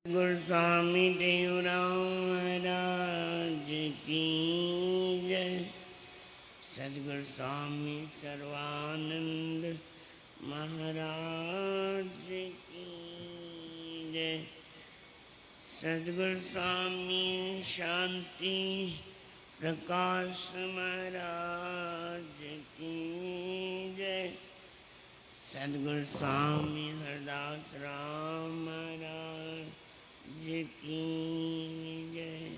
गुरु स्वामी देवराम महाराज की जय। सदगुरु स्वामी सर्वानंद महाराज की जय। सदगुरु स्वामी शांति प्रकाश महाराज की जय। सदगुरु स्वामी हरदास राम महाराज की जय।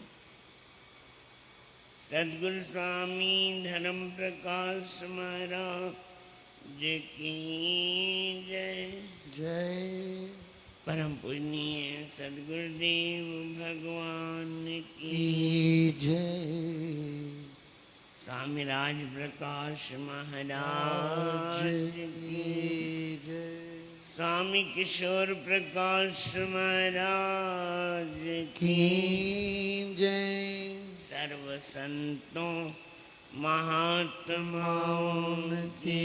सदगुरु स्वामी धर्म प्रकाश महाराज की जय। जय। परम पूजनीय सदगुरुदेव भगवान की जय। स्वामी राज प्रकाश महाराज की जय। स्वामी किशोर प्रकाश महाराज की जय। सर्व संतों महात्माओं की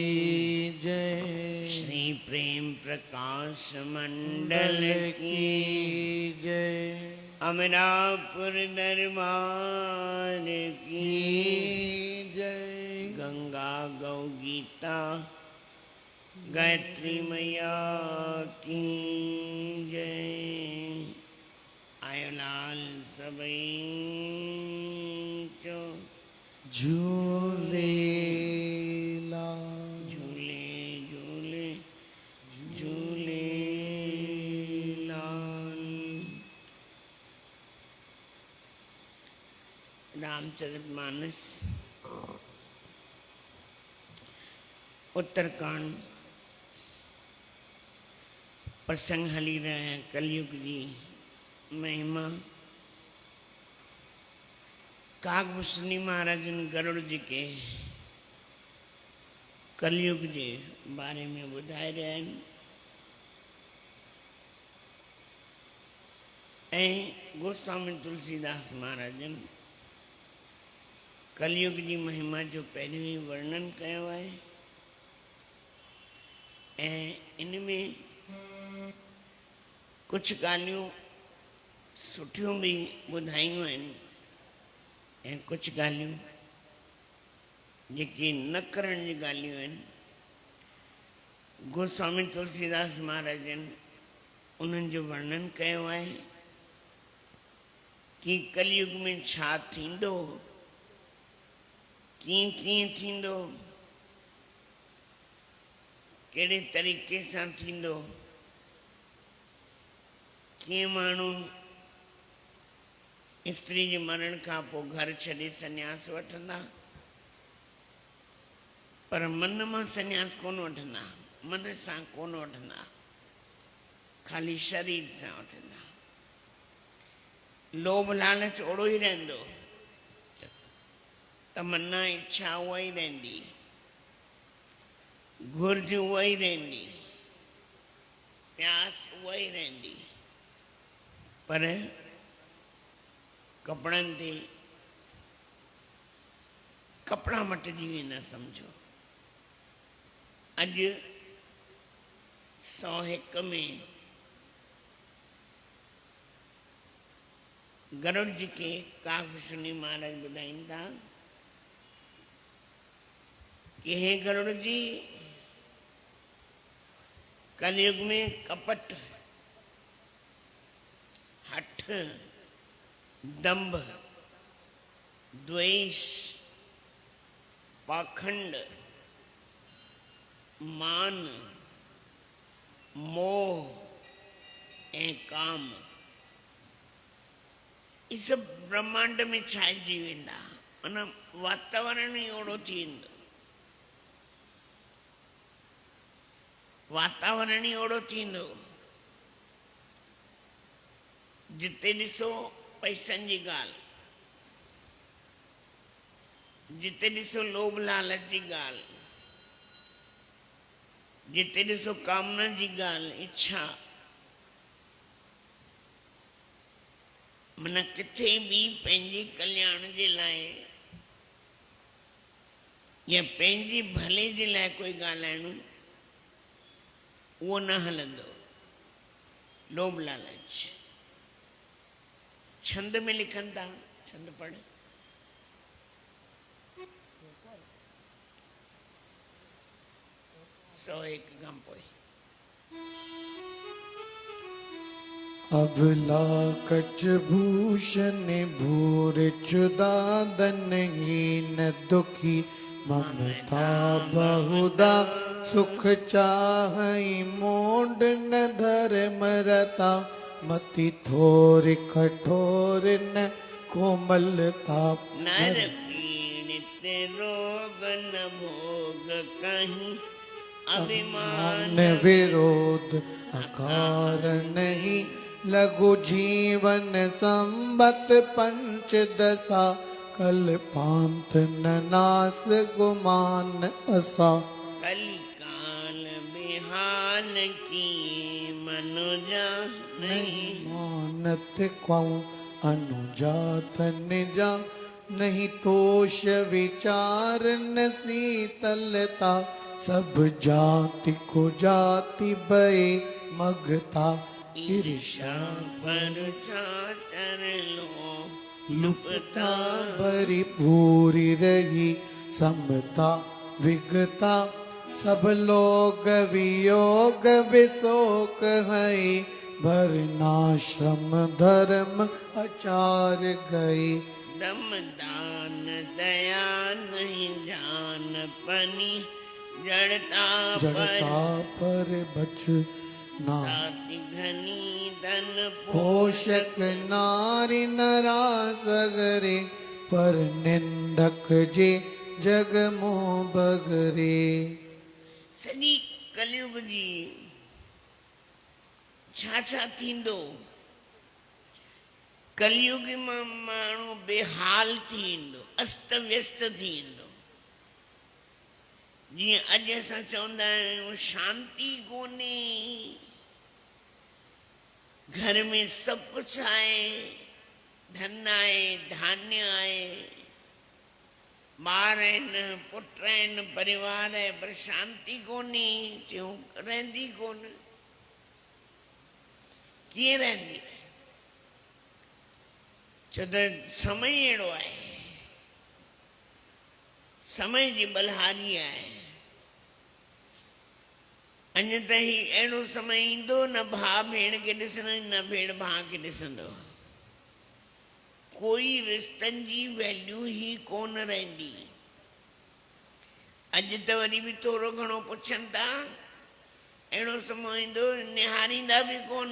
जय। श्री प्रेम प्रकाश मंडल की जय। अमरापुर दरबार की जय। गंगा गौ गीता गायत्री मैया की जय। आयोलाल सबई चो झूले झूले झूले झूले लाल। रामचरितमानस उत्तरकांड प्रसंग हली रहे हैं। कलयुग जी महिमा कागभूषणी महाराज गरुड़ जी के कलयुग जे बारे में ॿुधाए रहिया आहिनि ऐं गोस्वामी तुलसीदास महाराजन कलयुग जी महिमा जो पहिरियों ई वर्णन कयो आहे ऐं इन में कुछ ॻाल्हियूं सुठियूं भी ॿुधायूं आहिनि ऐं कुछ ॻाल्हियूं जेकी न करण जी ॻाल्हियूं आहिनि। गोस्वामी तुलसीदास महाराजन उन्हनि जो वर्णन कयो आहे कि कलयुग में छा थींदो, कीअं कीअं थींदो, कहिड़े तरीक़े सां थींदो, कीअं माण्हू स्त्री जे मरण खां पोइ घर छॾे सन्यास वठंदा, पर मन मां सन्यास कोन वठंदा, मन सां कोन वठंदा, खाली शरीर सां वठंदा। लोभ लालच ओड़ो ई रहंदो, तमन्ना इच्छा उहा ई रहंदी, घुर्ज उहा ई रहंदी, प्यास उहा ई रहंदी, पर कपड़नि ते कपड़ा मटिजी वेंदा सम्झो। अॼु 101 में गरुड़ जी के कागभूषणी महाराज ॿुधाइनि था कि हे गरुड़ जी, कलयुग में कपट, हठ, दंभ, द्वेष, पाखंड, मान, मोह ऐं काम ये सब ब्रह्मांड में छाइजी वेंदा। माना वातावरण ही ओड़ो थी वेंदो, वातावरण ही ओड़ो थींदो। जिते ॾिसो पैसनि जी ॻाल्हि, जिते ॾिसो लोभ लालच जी ॻाल्हि, जिते ॾिसो कामना जी ॻाल्हि, इच्छा, मन किथे भी पंहिंजे कल्याण जे लाइ या पंहिंजे भले जे लाइ कोई ॻाल्हाइणो वो न हलंदो। लोभ लालच छंद में लिखनि था, छंद पढ़। सौ एक खां पोइ अबला कच भूषण भूर चुदादन हीन दुखी ममता बहुदा सुख चाहई मोड न धर्म रता मति थोर कठोर न कोमलता नर पीड़ित रोग न भोग कहीं अभिमान अभिमान विरोध अकारण ही लघु जीवन संबत पंचदशा कल्पांत न नास गुमान असा कली काल बिहान की मनुजा नहीं मानत क्यों अनुजात निजा नहीं तोष विचार न शीतलता सब जाति को जाति भय मगता ईर्षा पर चाचर लो लुप्ता भरी पूरी रही समता विगता सब लोग वियोग विशोक है भरनाश्रम धर्म आचार गए दम दान दया नहीं जान पनी जड़ता जड़ता पर बच ना जाति घनी धन पोषक नारी नरा सगरे पर निंदक जे जग मोह बगरे सॼी कलयुग जी छा थींदो कलयुग मां माण्हू बेहाल थी ईंदो अस्त व्यस्त थी ईंदो जीअं अॼु असां चवंदा आहियूं शांती कोन्हे घर में सभु कुझु आहे धन आहे धान्य आहे ॿार आहिनि पुट आहिनि परिवार आहे पर शांती कोन्हे चयूं रहंदी कोन कीअं रहंदी छो त समय अहिड़ो आहे समय जी बलहारी आहे अञा ताईं अहिड़ो समय ईंदो न भाउ भेण खे ॾिसंदो न भेण भाउ खे ॾिसंदो कोई रिश्तनि जी वैल्यू ई कोन रहंदी अॼु त वरी बि थोरो घणो पुछनि था अहिड़ो समय ईंदो निहारींदा बि कोन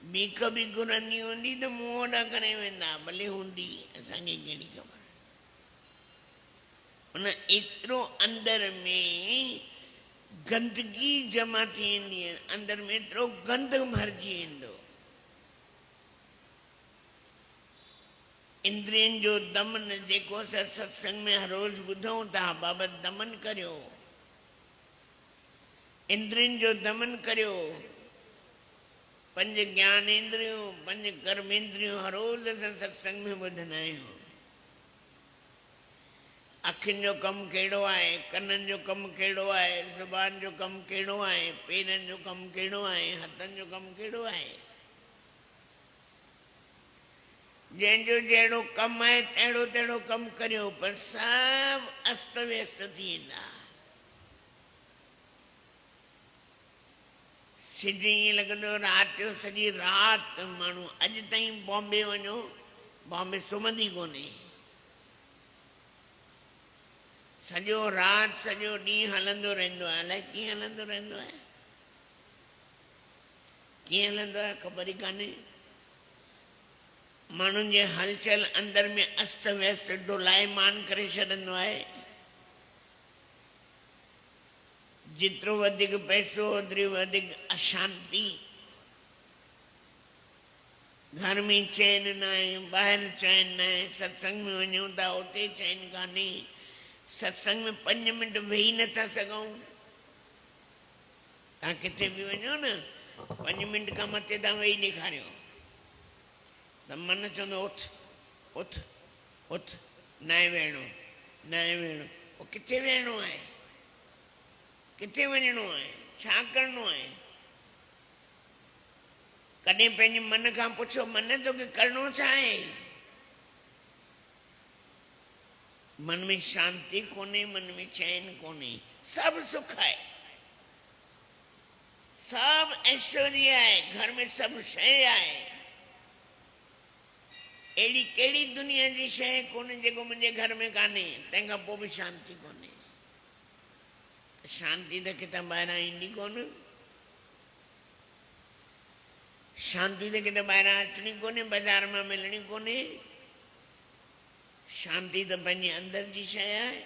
बीख बि घुरंदी हूंदी त मूं वॾा करे वेंदा भले हूंदी असांखे कहिड़ी ख़बर उन एतिरो अंदर में गंदगी जमा थी वेंदी आहे अंदर में एतिरो गंद भरिजी वेंदो इंद्रियनि जो दमन जेको असां सत्संग में हर रोज़ ॿुधूं था बाबति दमन करियो इंद्रियनि जो दमन करियो पंज ज्ञानेंद्रियूं पंज कर्मेंद्रियूं हर रोज़ असां सत्संग में ॿुधंदा आहियूं अखियुनि जो कमु कहिड़ो आहे कननि जो कमु कहिड़ो आहे ज़ुबान जो कमु कहिड़ो आहे पेरनि जो कमु कहिड़ो आहे हथनि जो कमु कहिड़ो आहे जंहिंजो जहिड़ो कमु आहे तहिड़ो तहिड़ो कमु करियो पर सभु अस्त व्यस्त थी वेंदा सिज ईअं लॻंदो राति जो सॼी राति माण्हू अॼु ताईं बॉम्बे वञो बॉम्बे सुम्हंदी कोन्हे सॼो राति सॼो ॾींहुं हलंदो रहंदो आहे अलाए कीअं हलंदो रहंदो आहे कीअं हलंदो आहे ख़बर ई कान्हे माण्हुनि जे हलचल अंदर में अस्त व्यस्त डोलायमान करे छॾंदो आहे जेतिरो वधीक पैसो ओतिरी वधीक अशांती घर में चैन न आहे ॿाहिरि चैन न आहे सत्संग में वञूं था उते चैन कान्हे सत्संग में 5 मिंट वेही नथा सघूं तव्हां किथे बि वञो न 5 मिंट खां मथे तव्हां वेही ॾेखारियो त मन चवंदो उथ उथ उथ न आहे वेहणो पोइ किथे वेहणो आहे किथे वञिणो आहे छा करिणो आहे कॾहिं पंहिंजे मन खां पुछो, मन तोखे करिणो छा आहे? मन में शांति कोन्हे, मन में चैन कोन्हे, सब सुख है, सब ऐश्वर्य है, घर में सब शइ आहे। अहिड़ी कहिड़ी दुनिया जी शइ कोन्हे जेको मुंहिंजे घर में कान्हे, तंहिंखां पोइ बि शांति कोन्हे। शांति त किथां ॿाहिरां ईंदी कोन, शांति त किथां ॿाहिरां अचणी कोन्हे, बाज़ार मां मिलणी कोन्हे। शांति तो पंहिंजे अंदर जी शइ आहे।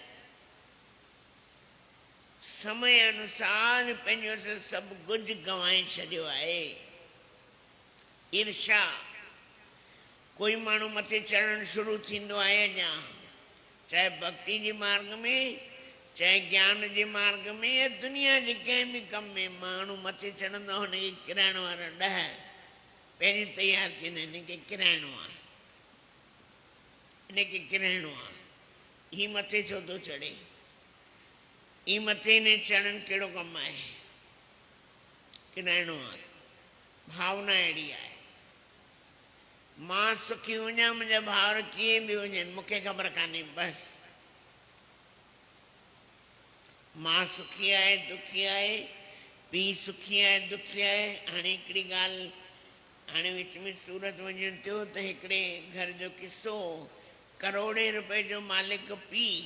समय अनुसार पंहिंजो सभु कुझु गंवाए छॾियो आहे। ईर्ष्या, कोई माण्हू मथे चढ़णु शुरू थींदो आहे अञा, चाहे भक्ति जे मार्ग में, चाहे ज्ञान जे मार्ग में, या दुनिया जे कंहिं बि कम में माण्हू मथे चढ़ंदो, हुनखे किराइण वारा 10 पहिरीं तयारु थींदा, हिनखे किराइणो आहे, हिनखे किराइणो आहे, ही मथे छो थो चढ़े, ही मथे ने चढ़णु कहिड़ो कमु आहे, किराइणो आहे। भावना अहिड़ी आहे, मां सुखी हुजां, मुंहिंजा भाउर कीअं बि हुजनि मूंखे ख़बर कान्हे, बसि मां सुखी आहे दुखी आहे, पीउ सुखी आहे दुखी आहे। हाणे हिकिड़ी ॻाल्हि, हाणे विच में सूरत वञणु थियो त हिकिड़े घर जो किसो, करोड़े रुपए जो मालिक पीउ,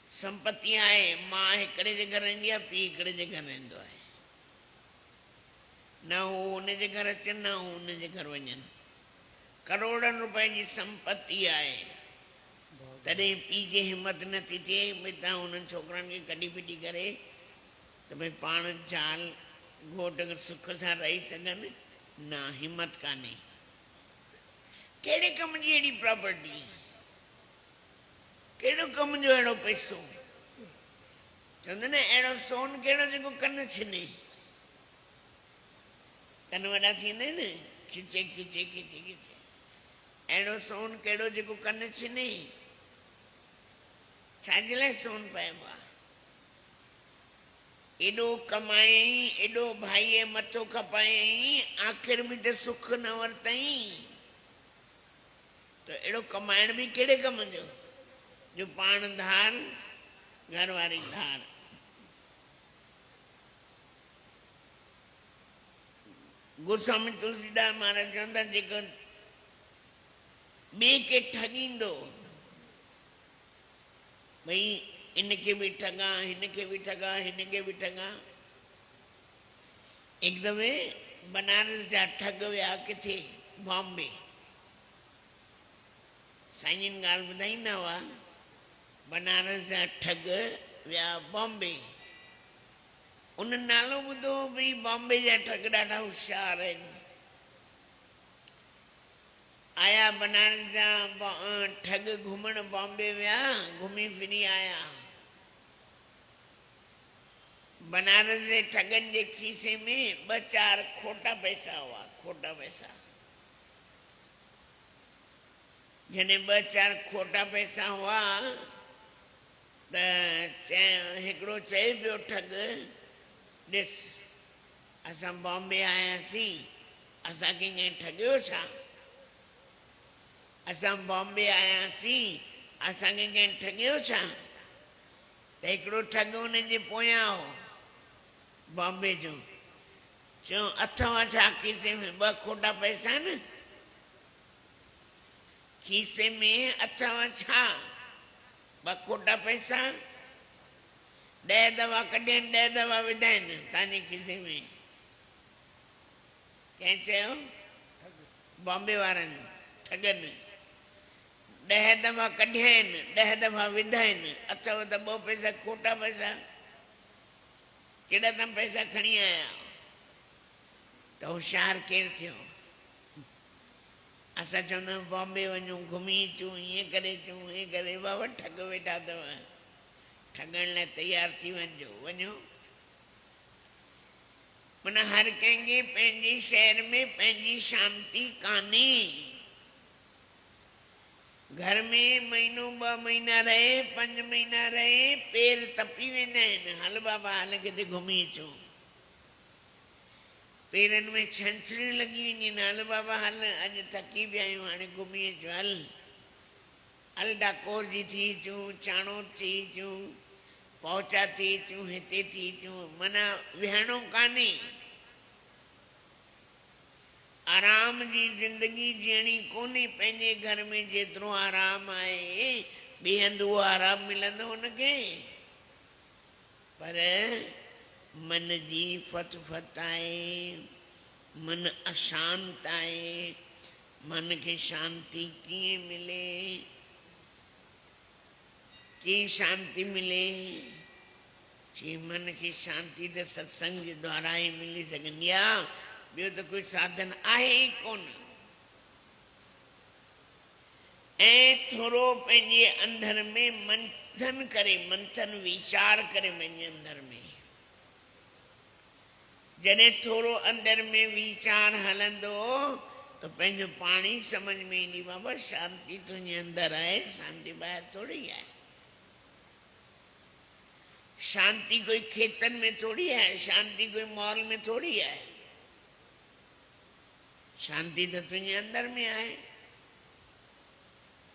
संपत्ति आहे, मां हिकिड़े जे घर रहंदी आहे, पीउ हिकिड़े जे घर रहंदो आहे, न हू हुनजे घर अचनि न हू हुनजे घर वञनि, करोड़नि रुपए जी संपत्ति आहे। तॾहिं पीउ खे हिमत नथी थिए भई तव्हां हुननि छोकिरनि खे कढी फिटी करे त भई पाण ज़ाल घोट सुख सां रही सघनि, न हिमत कान्हे। कहिड़े कम जी अहिड़ी प्रॉपर्टी, कहिड़ो कम जो अहिड़ो पैसो, चवंदा न अहिड़ो सोन कहिड़ो जेको कन छिने, कन वॾा थींदा आहिनि, खिचे खिचे खिचे खिचे, अहिड़ो सोन कहिड़ो जेको कन छिने। छाजे लाइ सोन पाइबो आहे? एॾो कमायई, एॾो भाईअ मथो खपायई, आख़िर बि त सुख न वरितई, त अहिड़ो कमाइण बि कहिड़े कम जो, जो पाण धार घर वारी धार। गोस्वामी तुलसीदास महाराज चवंदा, जेको ॿिए खे ठॻींदो, भई इनखे बि ठॻा, हिनखे बि ठॻा, हिनखे बि ठॻा। हिकु दफ़े बनारस जा ठग विया किथे, बॉम्बे। साईं जन ॻाल्हि ॿुधाईंदा हुआ, बनारस जा ठग विया बॉम्बे। उन नालो ॿुधो भई बॉम्बे जा ठग ॾाढा होशियार आहिनि। आया बनारस जा ठग घुमण बॉम्बे विया, घुमी फिरी आया। बनारस जे ठगनि जे खीसे में 2-4 खोटा पैसा हुआ, खोटा पैसा। जॾहिं 2-4 खोटा पैसा हुआ त हिकिड़ो चए पियो ठग, ॾिस असां बॉम्बे आयासीं, असांखे कंहिं ठगियो छा? असां बॉम्बे आयासीं, असांखे कंहिं ठगियो छा? त हिकिड़ो ठग हुनजे पोयां हो बॉम्बे जो, चयो अथव छा खीसे में? 2 खोटा पैसा न, खीसे में अथव छा? 2 खोटा पैसा, 10 दफ़ा कढिया आहिनि, 10 दफ़ा विधा आहिनि तव्हांजे खीसे में। कंहिं चयो? बॉम्बे वारनि ठगनि, 10 दफ़ा कढिया आहिनि, 10 दफ़ा विधा आहिनि, अथव त 2 पैसा खोटा पैसा, कहिड़ा तव्हां पैसा खणी आया? त होशियार केरु थियो? असां चवंदा आहियूं बॉम्बे वञूं, घुमी अचूं, ईअं करे अचूं, ईअं करे, बाबा ठग वेठा अथव, ठगण लाइ तयारु थी वञिजो, वञो। माना हर कंहिंखे पंहिंजे शहर में पंहिंजी शांती कान्हे। घर में महीनो 2 महीना रहे, 5 महीना रहे, पेर तपी वेंदा आहिनि, हल बाबा हल किथे घुमी अचूं। पेरनि में छंछरियूं लॻी वञनि, हल बाबा हल, अॼु थकी पिया आहियूं, हाणे घुमी अचो, हल डाकोर जी थी अचूं, चाणोद थी अचूं, पहुचा थी अचूं, हिते थी अचूं, माना विहणो कान्हे। आराम जी ज़िंदगी जीअणी कोन्हे। पंहिंजे घर में जेतिरो आराम आहे ॿिए हंधि उहो आराम मिलंदो हुनखे। पर मन जी फत फत आहे, मन अशांत आहे। मन खे शांती कीअं मिले? कीअं शांती मिले? चई मन खे शांती त सत्संग जे द्वारा ई मिली सघंदी आहे, ॿियो त कोई साधन आहे ई कोन। ऐं थोरो पंहिंजे अंदर में मंथन करे, मंथन वीचार करे पंहिंजे अंदर में, जॾहिं थोरो अंदर में वीचार हलंदो त पंहिंजो पाण ई समझ में ईंदी, बाबा शांती तुंहिंजे अंदर आहे, शांती ॿाहिरि थोरी आहे। शांती कोई खेतनि में थोड़ी है, शांति कोई मॉल में थोड़ी है। शांति तो तुझे अंदर में आए।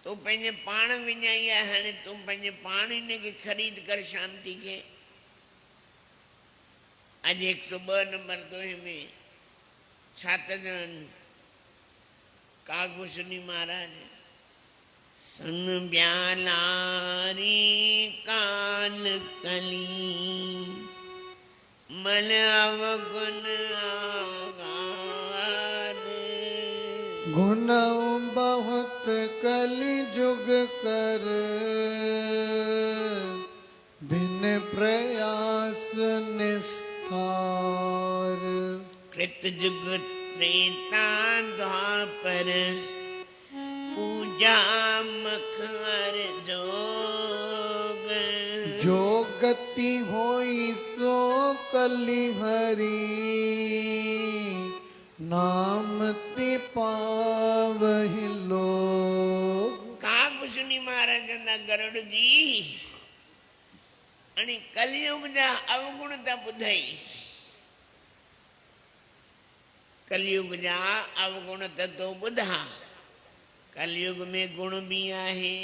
तू पंहिंजे पाण विञाई आहे, हाणे तू पंहिंजे पाण इन खे ख़रीद कर शांति के। अॼु 102 नंबर दोहे में छा था चवनि कागभूषणी महाराज, सन ब्यालारी काल कली मल अवगुण आगार। गुण बहुत कलि जुग कर, बिन प्रयास निस्तार। कृत जुग त्रेता द्वापर, पूजा मखर जोग। जो गति होई सो कलि हरि, नाम ते पावहि लोग। कागभूषणी महाराज ना गरुड़ जी आणि कलयुग जा अवगुण था ॿुधाई। कलयुग जा अवगुण त तो ॿुधा। कलयुग में गुण भी आहे।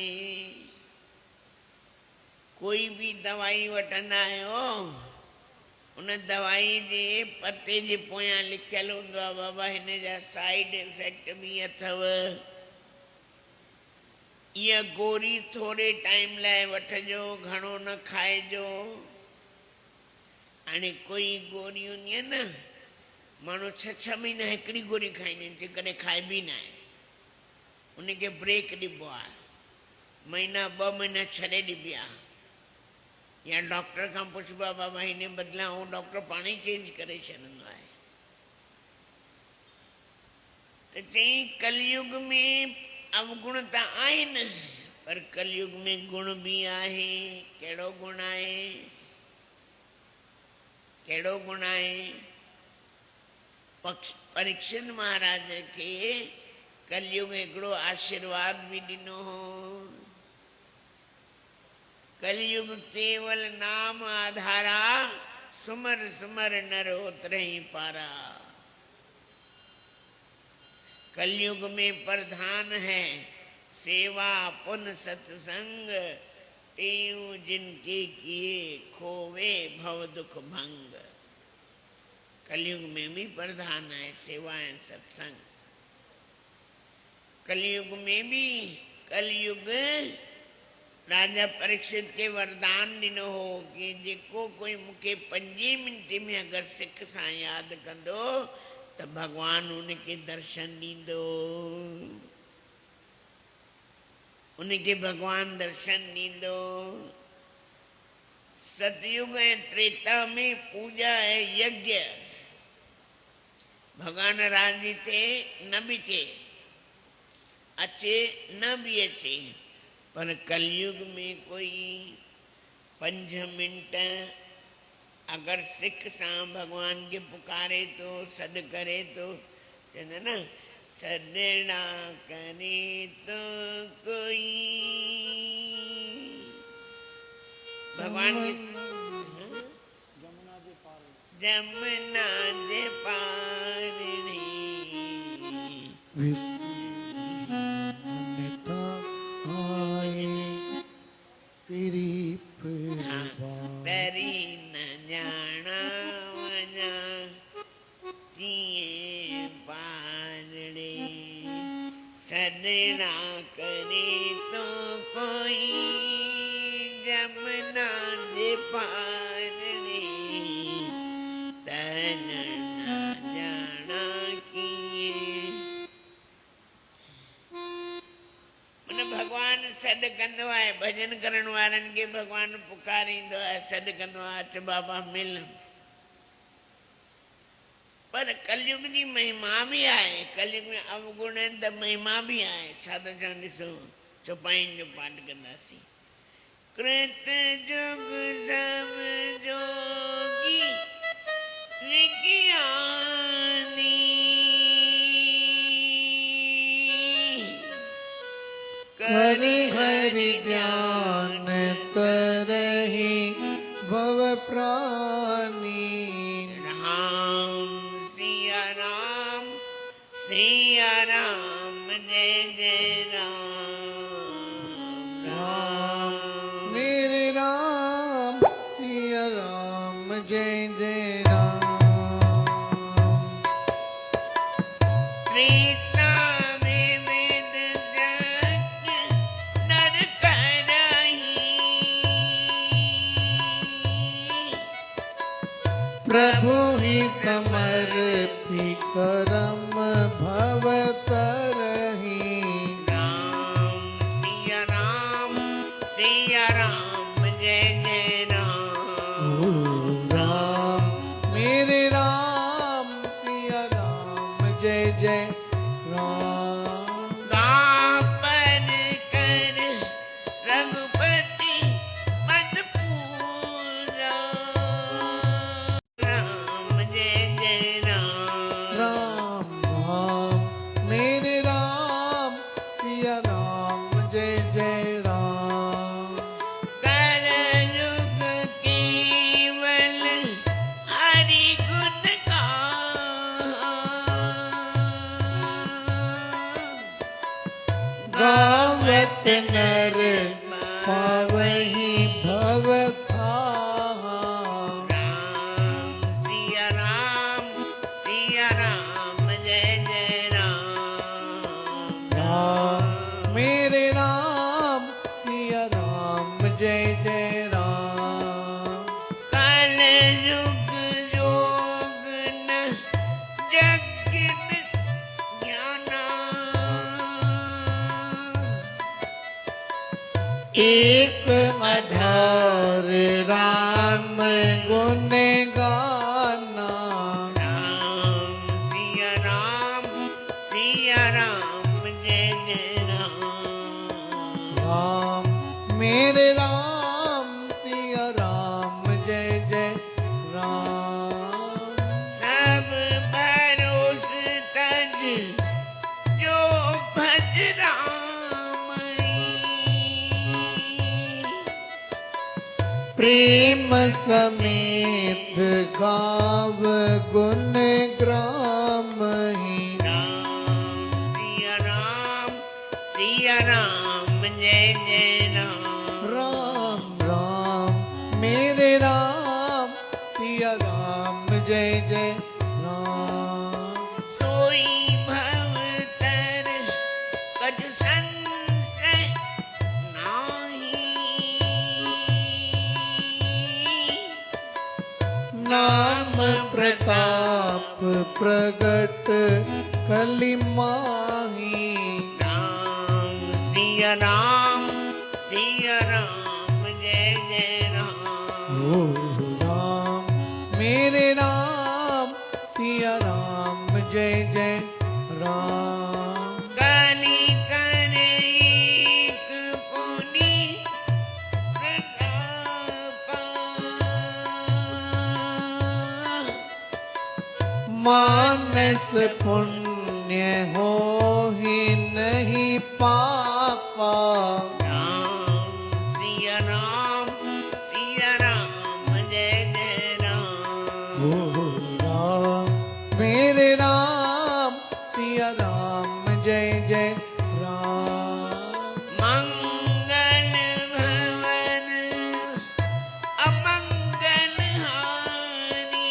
कोई भी दवाई वठंदा आहियो, उन दवाई जे पते जे पोयां लिखियल हूंदो आहे बाबा हिन जा साइड इफेक्ट भी अथव। इहा गोरी थोरे टाइम लाइ वठिजो, घणो न खाइजो। हाणे कोई गोरी हूंदी आहे न, माण्हू 6 महीना हिकिड़ी गोरी खाईंदा आहिनि, कॾहिं खाइबी न आहे। उनखे ब्रेक ॾिबो आहे, महीना 2 महीना छॾे ॾिबी आहे। या डॉक्टर खां पुछबो आहे बाबा हिन बदिलां उहो डॉक्टर पाण ई चेंज करे छॾींदो आहे। त चई कलयुग में अवगुण त आहिनि, पर कलयुग में गुण भी आहे। कहिड़ो गुण आहे? कहिड़ो गुण आहे? परीक्षित महाराज खे कलयुग हिकिड़ो आशीर्वाद भी ॾिनो हो। कलयुग केवल नाम आधारा, सुमर सुमर नर उतरहि पारा। कलयुग में प्रधान है सेवा पुन सत्संग, तेऊ जिनके किए खोवे भव दुख भंग। कलयुग में भी प्रधान है सेवा एवं सत्संग। कलयुग में भी कलयुग राजा परीक्षित के वरदान ॾिनो हो कि जेको कोई मूंखे 5 मिंट में अगर सिख सां यादि कंदो त भगवान उनखे दर्शन ॾींदो। उनखे भगवान दर्शन ॾींदो। सतयुग ऐं त्रेता में पूजा ऐं यज्ञ भगवान राजी थिए न भी थिए, अचे न भी अचे, पर कलयुग में कोई 5 मिंट अगर सिख सां भगवान के पुकारे तो, सॾ करे तो, चवंदा न सॾड़ा करे तो कोई भगवान जमुना जे पार विस्मृता आए तेरी परवाह। तेरी न जाना वजा दिए पारड़े सदना करे तो कोई जमना दे पारड़े तन न जाना किए। मन भगवान सॾ कंदो आहे भजन करण वारनि खे भगवान पुकारींदो आहे सॾ कंदो आहे अच बाबा मिल। पर कलयुग जी महिमा बि आहे कलयुग में अवगुण आहिनि त महिमा बि आहे छा था चवनि ॾिसो चौपाइनि जो पाठ कंदासीं। कृत जुग सब जोगी विज्ञानी कर हरि ध्यान तरहि भव प्राणी। राम सिया राम जय जय राम राम मेरे राम सिया राम जय जय राम। प्रीता में वेद जग नर करही प्रभु ही समर्पी करम भव तरहि। राम सिया राम जय जय राम राम मेरे राम सिया राम जय जय राम। गापर कर रघुपति मन पूरा राम जय जय राम राम राम मेरे राम सिया राम जय जय राम। कलयुग केवल हरि गुण गावत नर पावहि भव थाहा। सिया राम जय जय राम राम मेरे राम सिया राम जय जय राम। कलयुग योग न जग ज्ञाना एक आधार राम गुण गाना। सिया राम जय जय राम राम मेरे राम सिया राम जय जय राम। सब भरोस तज जो भज राम प्रेम समेत गाव गुण ग्राम ही। सिया राम जय जय राम राम राम मेरे राम सिया राम जय जय राम। सोई भव तर कज संशय नाही नाम प्रताप प्रगट कलि माही। सिया राम जय जय राम ओ राम मेरे राम सिया राम जय जय राम। कली कर एक पुनि प्रतापा मानस पुण्य हो ही नहीं पापा। सिया राम जय जय राम ओ राम मेरे राम सिया राम जय जय राम। मंगल भवन अमंगल हानि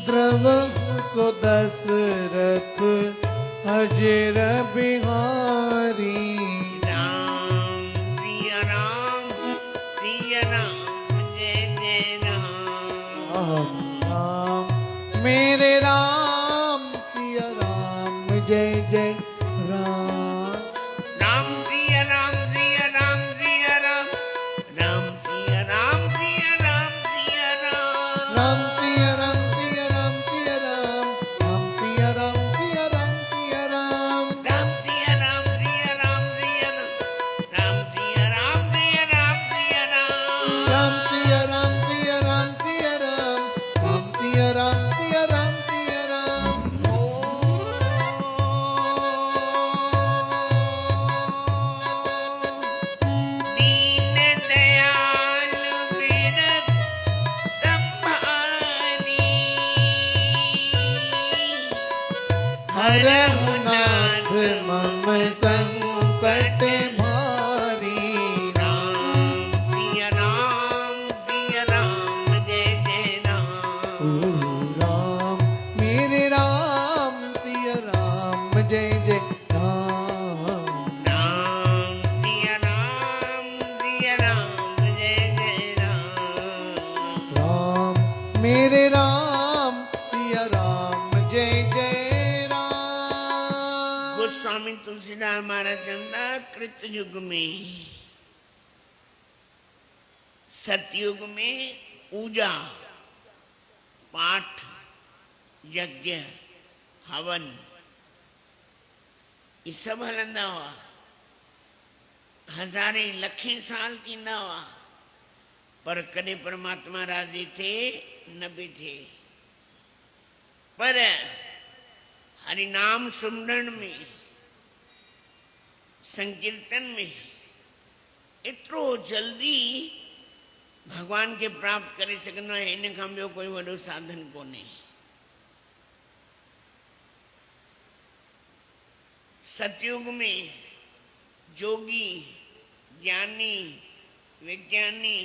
द्रवहु सो दशरथ अजर बिहारी। राम सिया राम जय जय राम। राम मेरे राम सिया राम जय जय राम। राम सिया राम सिया राम सिया राम राम सिया राम सिया राम सिया राम राम सिया राम सिया राम सिया राम। राम सिया राम सिया राम सिया राम। राम सिया राम सिया राम सिया राम राम सिया राम सिया राम सिया राम राम सिया राम सिया राम सिया राम। राम सिया राम सिया राम सिया राम। दीन दयाल बिरत संभानी हरहु नाथ मम संकट भारी। राम सिया राम जय जय राम। राम मेरे राम सिया राम जय जय राम। राम सिया राम जय जय राम। राम मेरे राम सिया राम जय जय राम। गोस्वामी तुलसीदास महाराज चंदा कृत युग में सतयुग में पूजा पाठ यज्ञ हवन ये सब हलंदा हुआ। हजारे लखे साल थींदा हुआ पर कॾहिं परमात्मा राज़ी थे न बि थे। पर हरि नाम सुमरण में संकीर्तन में एतिरो जल्दी भगवान खे प्राप्त करे सघंदो आहे, इन खां ॿियो कोई वॾो साधन कोन्हे। सतयुग में जोगी ज्ञानी विज्ञानी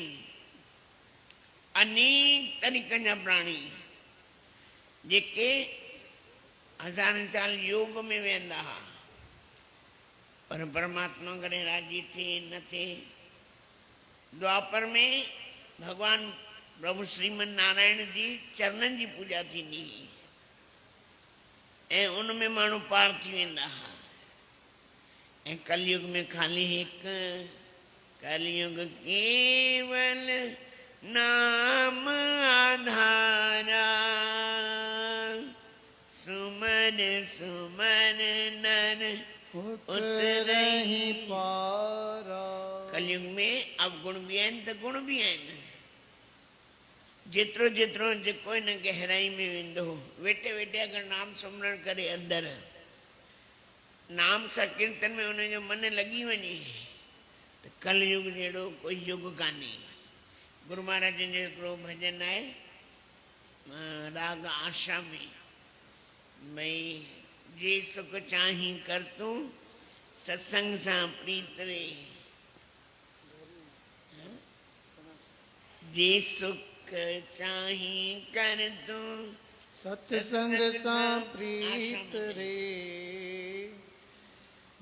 अनेक तरीक़नि जा प्राणी जेके हज़ारनि साल योग में वेंदा हुआ पर परमात्मा करे राजी थे न थे। द्वापर में भगवान प्रभु श्रीमन नारायण जी चरणनि जी पूजा थींदी हुई ऐं उन में माण्हू पार थी वेंदा हुआ। ऐं कलयुग में खाली हिकु कलयुग केवल नाम आधारा सुमन सुमन नर उतरहि पारा। कलयुग में अवगुण भी आहिनि त गुण भी आहिनि। जेतिरो जेतिरो जेको इन गहराई में वेंदो वेठे वेठे अगरि नाम सुमरण करे अंदरि नाम संकीर्तन में उनजो मन लॻी वञे त कलयुग जहिड़ो कोई युग कान्हे। गुरु महाराज जो हिकिड़ो भॼन आहे राग आशा में भई जे सुख चाही कर तूं सत्संग सां प्रीत रे। जे सुख चाही कर तूं सत्संग सां प्रीत रे।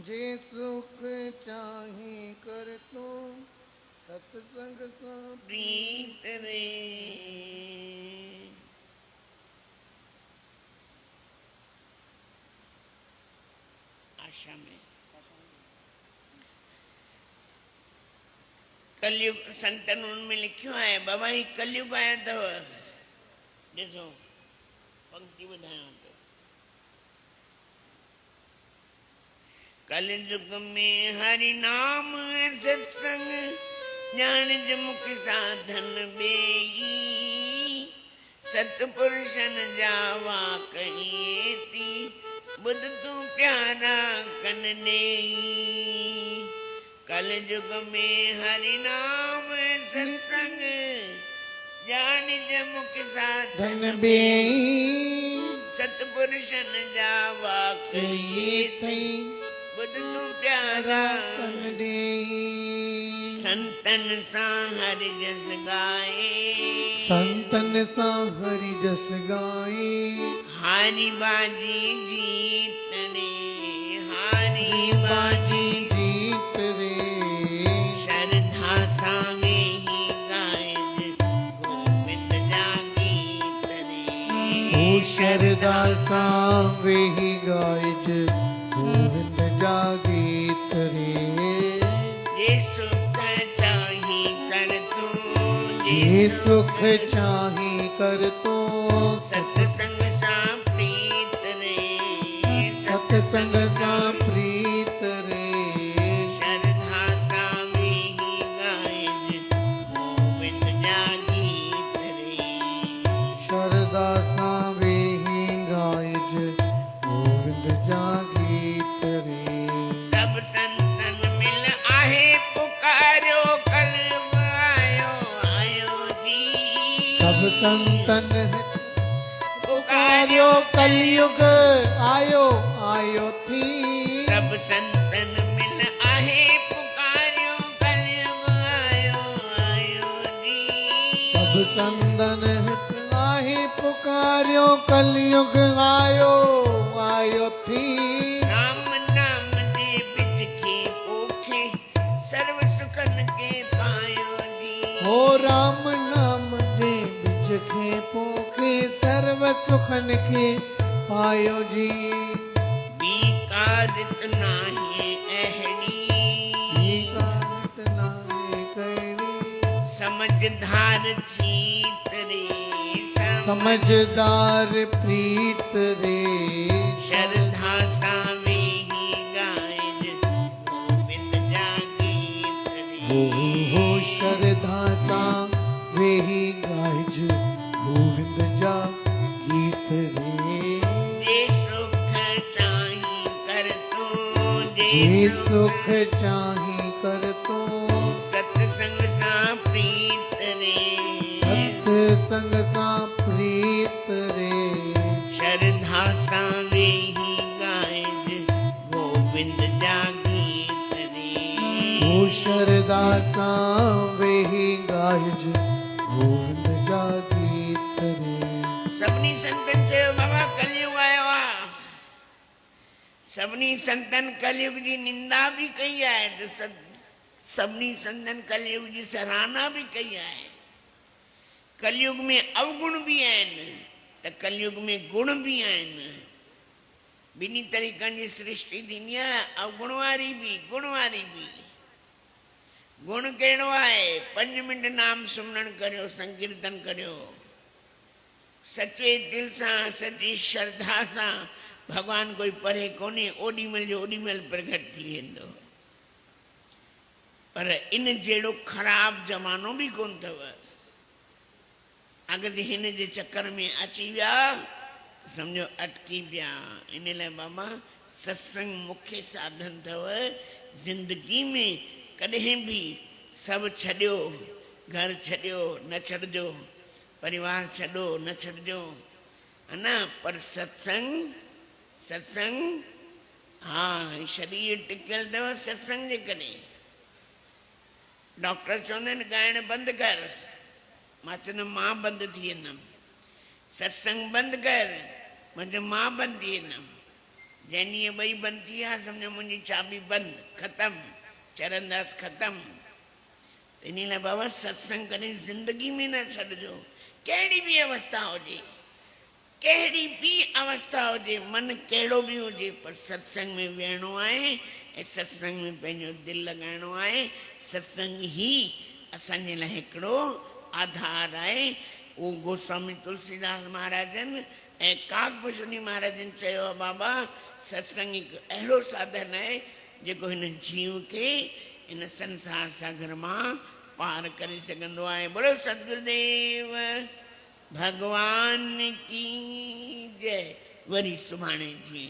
जे सुख चाही कर तू सत्संग सां प्रीत रे। आशा में कलयुग संतन उनमें लिखियो है बाबा ही कलयुग आया अथव। ॾिसो पंक्ति ॿुधायांव थो। कलयुग में हरि नाम सत्संग ज्ञान मुख साधन बेई सतपुरुषन जावा कहिएती बुध तू प्यारा कन नेई। कलयुग में हरि नाम सत्संग ज्ञान मुख साधन धन बेई सतपुरुषन जा वाक ये थई बुध तू प्यारा कन दे संतन सा हरि जस गाए संतन सा हरि जस गाए हारी बाजी जीत रे हारी बाजी जीत रे श्रद्धा सावे ही गाय गोविंद जागीत रे ओ शरदा सा वेहि गायज गोविंद जागीत रे जे सुख चाही कर तू जे सुख चाही कर तो सत्संग सा प्रीत रे सत्संग सा प्रीत रे श्रद्धा सावे ही गाय गोविंद जागीत रे शरदा सा वेहि गायज गोविंद जागीत रे सब संतन मिल आहे पुकारो कलम आयो आयो जी सब संतन है पुकारो पुकार्यो कलयुग आयो आयो थी सब संतन मिल आहे पुकारो कलम आयो आयो जी सब संतन है आही पुकार्यो कलयुग आयो आयो थी राम नाम दे बिच के पोखे सर्व सुखन के पायो जी हो राम नाम जे बिच खे पोखे सर्व सुखन के पायो जी बीकारित नाही अहड़ी कारत नाहे कैरी समझदार चीत रे समझदार प्रीत रे श्रद्धा सावे ही गायन गोविंद जागीत हो रे शरधा सा वेहि गायज गोविंद जा गीत रे जे सुख चाही कर तू जे सुख चाही कर तो सत्संग सा प्रीत रे सत्संग सा प्रीत रे श्रद्धा सावे ही गायन गोविंद जागीत रे ओ शरदा सा वेहि गायज गोविंद जा गीत रे सभिनी संतन चयो बाबा कलयुग आयो आहे सभिनी संतन कलयुग जी निंदा भी कई आहे त सभिनी संतन कलयुग जी सराहना भी कई आहे कलयुग में अवगुण भी आहिनि त कलयुग में गुण भी आहिनि ॿिन्ही तरीक़नि जी सृष्टि थींदी आहे अवगुण वारी बि गुण वारी बि गुण कहिड़ो आहे 5 मिंट नाम सुमरण करियो संकीर्तन करियो सचे दिल सां सची श्रद्धा सां भगवान कोई परे कोन्हे ओॾीमहिल जो ओॾीमहिल प्रगट थी वेंदो पर इन जहिड़ो ख़राब ज़मानो बि कोन अथव अगरि हिन जे चकर में अची विया त सम्झो अटकी पिया इन लाइ बाबा सत्संग मुख्य साधन अथव ज़िंदगी में कॾहिं बि सभु छॾियो घर छॾियो न छॾिजो परिवार छॾो न छॾिजो है न पर सत्संग सत्संग हा शरीर टिकियल अथव सत्संग जे करे डॉक्टर चवंदा आहिनि ॻाइणु बंदि कर मां चवंदमि मां बंदि थी वेंदमि सत्संग बंदि कर मां चयो मां बंदि थी वेंदमि जंहिं ॾींहुं ॿई बंदि थी विया सम्झो मुंहिंजी चाबी बंदि ख़तमु चरंदास ख़तमु इन लाइ बाबा सत्संग कॾहिं ज़िंदगी में न छॾिजो कहिड़ी बि अवस्था हुजे कहिड़ी बि अवस्था हुजे मन कहिड़ो बि हुजे पर सत्संग में वेहणो आहे ऐं सत्संग में पंहिंजो दिलि लॻाइणो आहे सत्संग ई असांजे लाइ हिकिड़ो आधार आहे उहो गोस्वामी तुलसीदास महाराजनि ऐं काकभूषणी महाराजनि चयो आहे बाबा सत्संग हिकु अहिड़ो साधन आहे जेको हिन जीव खे इन संसार सागर मां पार करे सघंदो आहे बोलो सतगुरुदेव भगवान की जय वरी सुभाणे जी